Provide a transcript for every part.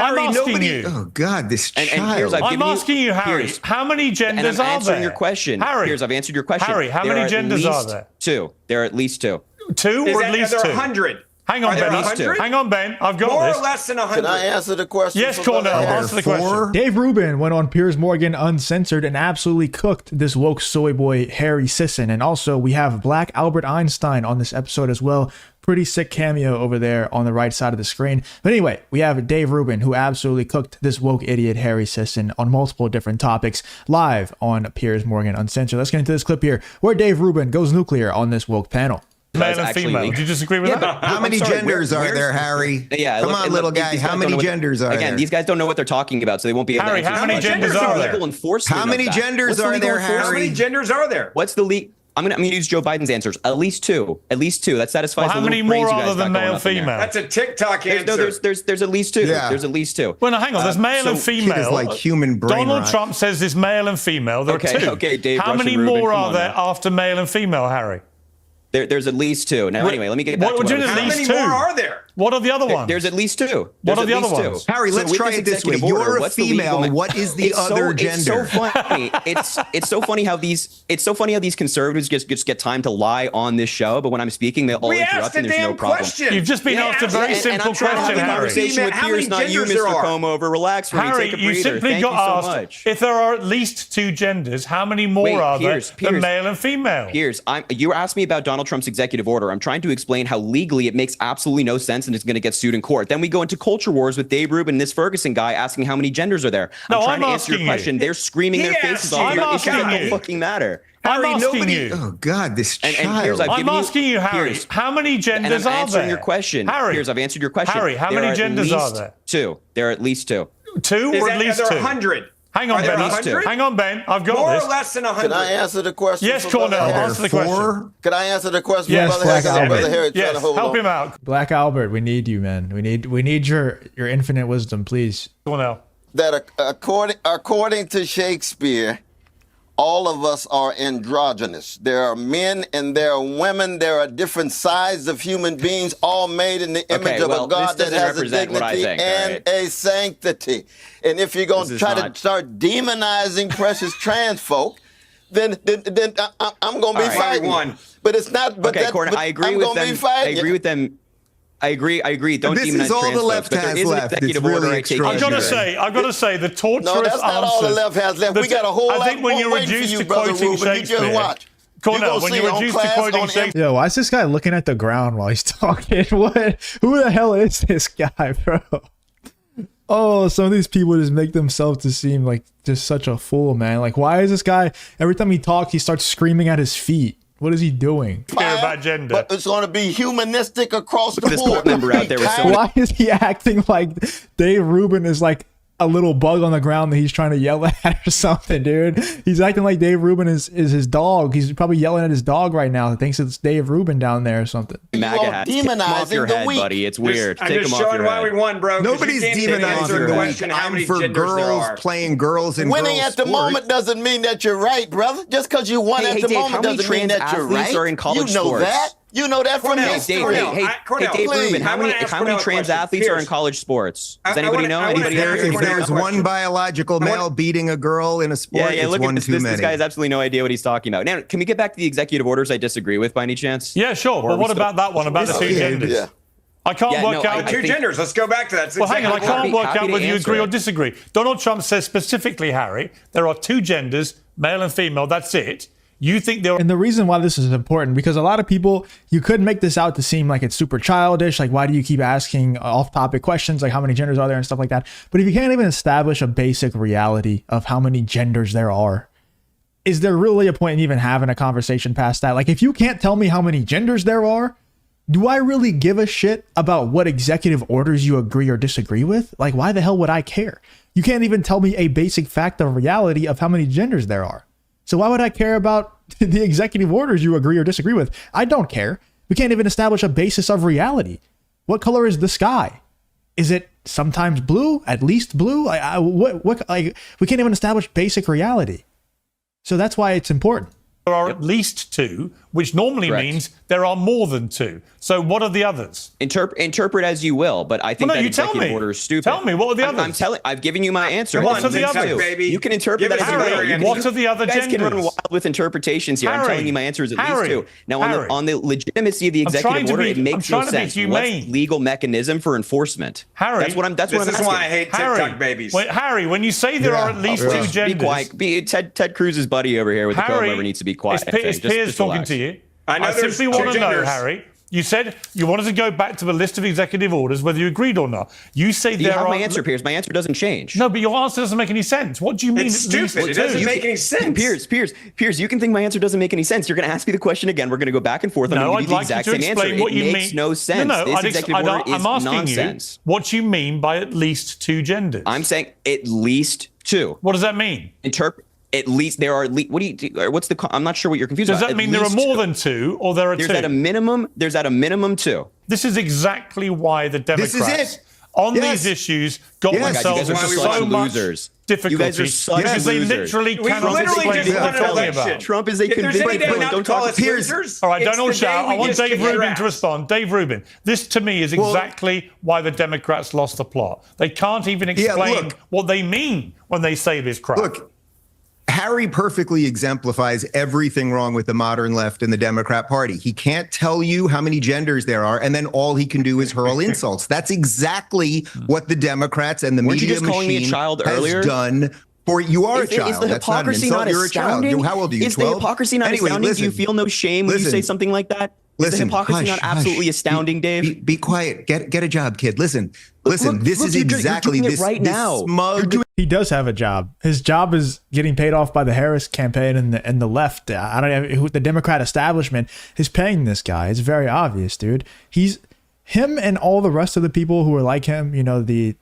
Harry, I'm asking nobody. you. Oh God, this And child. here's, I'm asking you, Harry. Piers, How many genders and I'm are answering there? your question. Harry, Piers, I've answered your question. Harry, how There many are at genders are least there? Two. There are at least two. Two or at least Are two? there 100? Hang on, Are there Ben. 100? Hang on, Ben. I've got More this. or less than 100? Can I answer the question? Yes, for Cornell. Brother Answer the question. Dave Rubin went on Piers Morgan Uncensored and absolutely cooked this woke soy boy Harry Sisson. And also we have Black Albert Einstein on this episode as well. Pretty sick cameo over there on the right side of the screen. But anyway, we have Dave Rubin who absolutely cooked this woke idiot Harry Sisson on multiple different topics live on Piers Morgan Uncensored. Let's get into this clip here where Dave Rubin goes nuclear on this woke panel. Male and female. Do you disagree with that? How many genders are there, Harry? Yeah, Come on, little guy. How many genders are there? Again, these guys don't know what they're talking about, so they won't be able Harry, to answer. how many genders are there? Legal enforcement How many of that? genders What's the are legal there, enforcement? How Harry? many genders are there? What's the legal? I'm gonna use Joe Biden's answers. At least two. At least two. That satisfies. Well, how the many little brains more you guys other than got going male, up in there. female? That's a TikTok answer. No, there's at least two. Yeah. There's at least two. Well, no, hang on. There's male and Kid female. is like human brain Donald rot. Trump says there's male and female. There are two. Okay, Dave, how Russian many Rubin, more come are on there now. after male and female, Harry? There's at least two. Now, anyway, let me get back What to do you what I mean was at How least many two? more are there? What are the other ones? There's at least two. What There's are the at other least two. ones? Harry, let's with try this it this way. executive order, You're a what's the legal female. ma- What is the other gender? It's so funny how these conservatives just get time to lie on this show, but when I'm speaking, they all We interrupt asked a and there's no damn problem. question. You've just been asked a very And simple I'm trying to question, have a Harry. conversation with How many Piers, not you, genders there Mr. are? Combe over. Relax for me. Harry, Take a you breather. simply Thank got you so asked much. if there are at least two genders, how many more Wait, are Piers, there than Piers. male and female? Piers, you asked me about Donald Trump's executive order. I'm trying to explain how legally it makes absolutely no sense and it's going to get sued in court. Then we go into culture wars with Dave Rubin and this Ferguson guy asking how many genders are there. No, I'm trying I'm to answer your asking question. you. They're screaming their He faces asked off you. about I'm issues that asking don't you. fucking matter. I'm Harry, asking nobody. you. Oh God, this And child. Piers, I've I'm given asking you, Harry, Piers, how many and genders I'm are answering there? your question. Harry, Piers, I've answered your question. Harry, how There many are at genders are least there? Two. There are at least two. Two or at least Are two? there 100? Hang on, Are there Ben. 100? Hang on, Ben. I've got More this. or less than 100? Can I answer the question? Yes, for Brother Cornell. Harry? Answer the question. Four? Can I answer the question? Yes, Brother Black Harry? Albert. Brother Harry trying Yes, to hold help on. him out. Black Albert, we need you, man. We need your infinite wisdom, please. Cornell. That according to Shakespeare, all of us are androgynous. There are men and there are women. There are different sizes of human beings, all made in the image of well, a God this that doesn't has a represent what I dignity think, and all a sanctity. And if you're going to This is try not- to start demonizing precious trans folk, then I'm going to be All right. fighting. One. But it's not. But Okay, that, Cornell, but I agree I'm with gonna them. be fighting I agree you. with them. I agree. Don't This demonize is all trans the folks, left but there has is an left. It's executive really order I take I've got to extraordinary. say, I've got to say, the torturous No, that's not all the answers- left has left. We got a whole lot I think when more you're waiting for reduced you, to Brother quoting Rubin. You just Shakespeare, watch. Cornell, gonna when see you're on reduced to class quoting on Shakespeare, Yo, why is this guy looking at the ground while he's talking? What? Who the hell is this guy, bro? Oh, some of these people just make themselves to seem like just such a fool, man. Like, why is this guy, every time he talks, he starts screaming at his feet? What is he doing? care about gender. But it's going to be humanistic across the This board. court member out there was so Why is he acting like Dave Rubin is like a little bug on the ground that he's trying to yell at or something, dude? He's acting like Dave Rubin is his dog. He's probably yelling at his dog right now. He thinks it's Dave Rubin down there or something. MAGA are hats. Take them off your demonizing the head, weak. buddy. It's weird. I'm Take just them off showing your why head. we won, bro. 'cause you Nobody's can't even demonizing answer the the weak. question how I'm many for genders there girls are. playing girls and Winning girls at the sport. moment doesn't mean that you're right, brother. Just because you won Hey, at hey, the Dave, how moment many doesn't mean trans that you're athletes right. are in college you know sports? that. You know that from Cornell, history. Dave, Cornell, hey, Cornell, Dave Rubin, please. how I many wanna ask Cornell a trans question. athletes are in Piers. college sports? Does I anybody wanna- know? I wanna Anybody ask know? you If Cornell there's a one question. biological male beating a girl in a sport, Yeah, it's look one at too this. many. This guy has absolutely no idea what he's talking about. Now, can we get back to the executive orders I disagree with by any chance? Yeah, sure. Or But are we what still- about that one, about the two genders? Yeah. I can't Yeah, work no, out. I Two think- genders. Let's go back to that. It's Well, hang on, I exactly can't what- work out to whether you answer agree or it. disagree. Donald Trump says specifically, Harry, there are two genders, male and female, that's it. You think there are... And the reason why this is important, because a lot of people, you could make this out to seem like it's super childish. Like, why do you keep asking off-topic questions, like how many genders are there and stuff like that? But if you can't even establish a basic reality of how many genders there are, is there really a point in even having a conversation past that? Like, if you can't tell me how many genders there are, do I really give a shit about what executive orders you agree or disagree with? Like, why the hell would I care? You can't even tell me a basic fact of reality of how many genders there are. So why would I care about the executive orders you agree or disagree with? I don't care. We can't even establish a basis of reality. What color is the sky? Is it sometimes blue? At least blue? Like, we can't even establish basic reality. So that's why it's important. there are at least two, which normally Correct. means there are more than two. So what are the others? Interpret as you will, but I think Well, no, that you tell executive me. order is stupid. Tell me, what are the others? I've given you my answer. What are It's the at least others? two. Baby. You can interpret Give that us as you Harry, will. You what are the other guys can run genders? wild with interpretations here. I'm Harry, telling you my answer is at Harry, least two. Now, Harry. on the legitimacy of the trying executive to order, be- it I'm makes no trying to be sense. humane. What's legal mechanism for enforcement? Harry, that's what I'm This asking. is why I hate TikTok babies. Wait, Harry, when you say there are at least two genders, Be quiet. Ted Cruz's buddy over here with the comb over needs to be quiet. It's Piers talking relax. to you. I know there's simply want two to know, genders. Harry. You said you wanted to go back to the list of executive orders, whether you agreed or not. You say You there have are. my answer, Piers. My answer doesn't change. No, but your answer doesn't make any sense. What do you mean? It's at least stupid. It two? doesn't make any sense. Piers, you can think my answer doesn't make any sense. You're going to ask me the question again. We're going to go back and forth. I'm No, going to I'd give you the like you exact to same answer. explain what It you mean. makes no sense. No, This executive order is I'm asking nonsense. you what you mean by at least two genders. I'm saying at least two. What does that mean? Interpret. At least there are. What do you? What's the? I'm not sure what you're confused Does about. that At mean there are least more two. than two, or there are There's two? at a minimum. There's at a minimum two. This is exactly why the This Democrats is it. on Yes. these issues got Yes. God, themselves you guys into are such so much losers. difficulty You guys are such because they losers. literally We cannot literally explain just what they're want to talking election. about. Trump is a If there's any convicted. day not to Don't call talk us Piers. losers, All right, it's don't all the shout. day I we want just Dave kick your Rubin to ass. respond. Dave Rubin, this to me is exactly why the Democrats lost the plot. They can't even explain look. what they mean when they say this crap. Look, Harry perfectly exemplifies everything wrong with the modern left and the Democrat Party. He can't tell you how many genders there are, and then all he can do is hurl insults. That's exactly what the Democrats and the Weren't you media just calling me a machine child has earlier? done. For you are a Is child. the That's not an hypocrisy insult. not You're a child. astounding? How old are you? Is 12? the hypocrisy not Anyway, astounding? Do you listen. feel no shame when you say Listen. something like that? Is the Listen, hypocrisy hush, not absolutely hush. astounding, Dave? Be quiet. Get a job, kid. Listen. This look, is you're exactly doing it this, right this now. smug. He does have a job. His job is getting paid off by the Harris campaign and the left. I don't know who the Democrat establishment is paying this guy. It's very obvious, dude. He's him and all the rest of the people who are like him. You know, the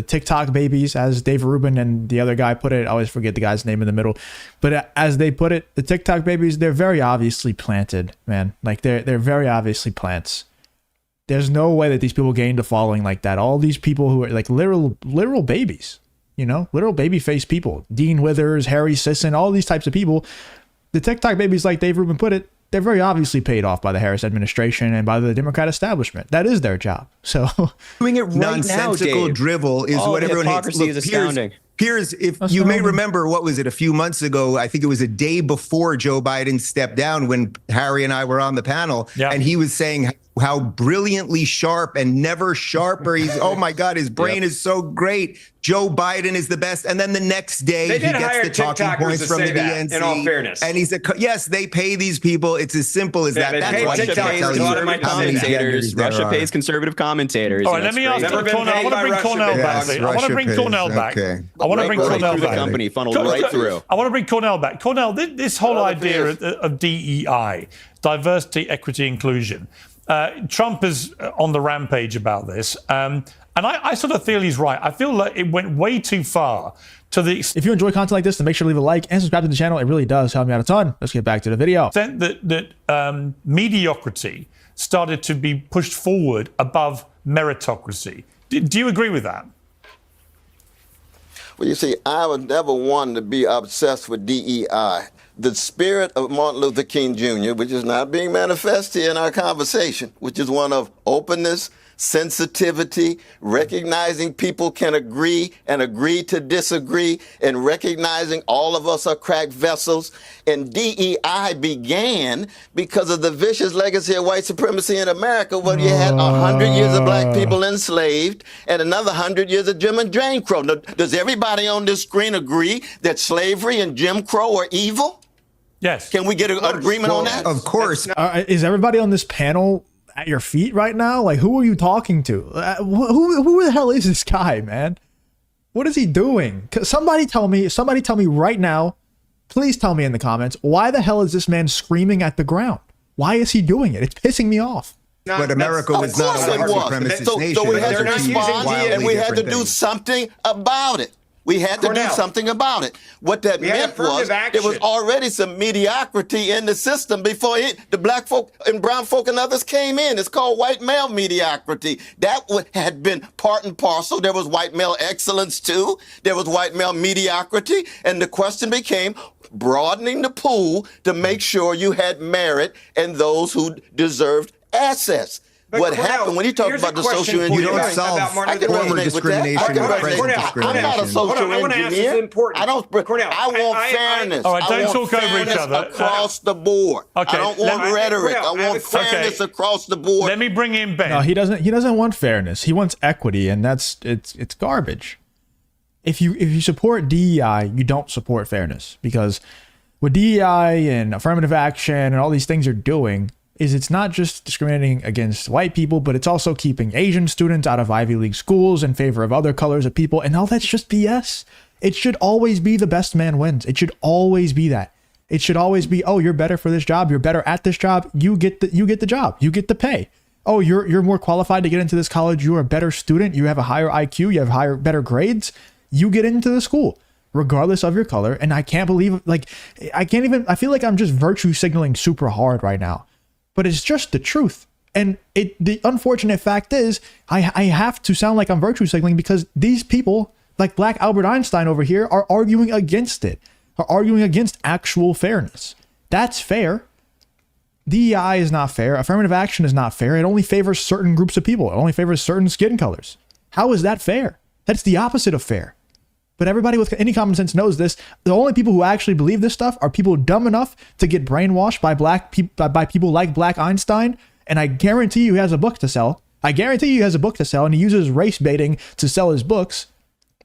TikTok babies, as Dave Rubin and the other guy put it. I always forget the guy's name in the middle, but as they put it, the TikTok babies, they're very obviously planted, man. Like they're very obviously plants. There's no way that these people gained a following like that. All these people who are like literal babies, you know, literal baby face people. Dean Withers, Harry Sisson, all these types of people. The TikTok babies, like Dave Rubin put it, they're very obviously paid off by the Harris administration and by the Democrat establishment. That is their job. So Doing it right Nonsensical now, Dave. drivel is Oh, what the everyone hates. hypocrisy is astounding. Piers, if you may Astounding. remember, what was it, a few months ago, I think it was a day before Joe Biden stepped down when Harry and I were on the panel, Yeah. and he was saying how brilliantly sharp and never sharper. He's, oh my God, his brain is so great. Joe Biden is the best. And then the next day, They he did gets hire the talking TikTokers points to from say the that, DNC. in all fairness. And he's yes, they pay these people. It's as simple as Yeah, that. they That's pay why he TikTokers can't tell a lot of you my how many commentators. genders there Russia are. pays conservative commentators. All right, and let me that's ask crazy. Never been Cornell. I paid want to by bring Russia Cornell pays. back. Yes, I want to Russia bring pays. Cornell back. Okay. I want to bring Right Cornell through the back. company, funneled right through. I want to bring Cornell back. Cornell, this whole idea of DEI, diversity, equity, inclusion. Trump is on the rampage about this. And I sort of feel he's right. I feel like it went way too far to the if you enjoy content like this, then make sure to leave a like and subscribe to the channel. It really does help me out a ton. Let's get back to the video. extent that mediocrity started to be pushed forward above meritocracy. Do you agree with that? Well, you see, I was never one to be obsessed with DEI. The spirit of Martin Luther King Jr., which is not being manifest here in our conversation, which is one of openness, sensitivity, recognizing people can agree and agree to disagree, and recognizing all of us are cracked vessels. And DEI began because of the vicious legacy of white supremacy in America, where you had 100 years of black people enslaved and another 100 years of Jim and Jane Crow. Now, does everybody on this screen agree that slavery and Jim Crow are evil? Yes. Can we get an agreement on that? Of course. Is everybody on this panel at your feet right now? Like, who are you talking to? Who the hell is this guy, man? What is he doing? Somebody tell me right now, please tell me in the comments, why the hell is this man screaming at the ground? Why is he doing it? It's pissing me off. But America Of was not course a it white was. supremacist So nation. we had Those to are two respond wildly and we had to different do things. something about it. We had to Cornell. do something about it. What that We had meant was affirmative there was action. already some mediocrity in the system before the black folk and brown folk and others came in. It's called white male mediocrity. That had been part and parcel. There was white male excellence too. There was white male mediocrity. And the question became, broadening the pool to make sure you had merit and those who deserved access. But What Cornell, happened when you talk here's about a the question social for you You don't engineering? about solve Martin I can Luther former resonate with that. discrimination I can with resonate. present Cornell, I'm not a discrimination. social Hold on, I wanna ask this engineer. important. I don't. Cornell, I want I- fairness. All right, I don't want talk over each fairness other. across the board. Okay, I don't let want me- rhetoric. Cornell, I I have want a question. fairness across the board. Let me bring in Ben. No, he doesn't want fairness. He wants equity, and it's garbage. If you support DEI, you don't support fairness, because what DEI and affirmative action and all these things are doing is it's not just discriminating against white people, but it's also keeping Asian students out of Ivy League schools in favor of other colors of people, and all that's just BS. It should always be the best man wins. It should always be that. It should always be, oh, you're better for this job, you're better at this job, you get the job, you get the pay. Oh, you're more qualified to get into this college, you're a better student, you have a higher IQ, you have better grades, you get into the school, regardless of your color. And I can't believe, I feel like I'm just virtue signaling super hard right now. But it's just the truth. And the unfortunate fact is, I have to sound like I'm virtue signaling because these people, like Black Albert Einstein over here, are arguing against it, are arguing against actual fairness. That's fair. DEI is not fair. Affirmative action is not fair. It only favors certain groups of people. It only favors certain skin colors. How is that fair? That's the opposite of fair. But everybody with any common sense knows this. The only people who actually believe this stuff are people dumb enough to get brainwashed by people like Black Einstein. And I guarantee you he has a book to sell. And he uses race baiting to sell his books.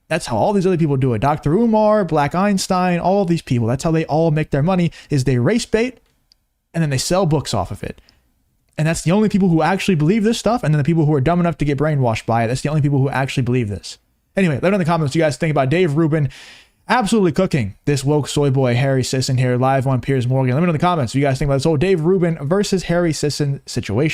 That's how all these other people do it. Dr. Umar, Black Einstein, all these people. That's how they all make their money, is they race bait and then they sell books off of it. And that's the only people who actually believe this stuff. And then the people who are dumb enough to get brainwashed by it, that's the only people who actually believe this. Anyway, let me know in the comments what you guys think about Dave Rubin absolutely cooking this woke soy boy Harry Sisson here live on Piers Morgan. Let me know in the comments what you guys think about this whole Dave Rubin versus Harry Sisson situation.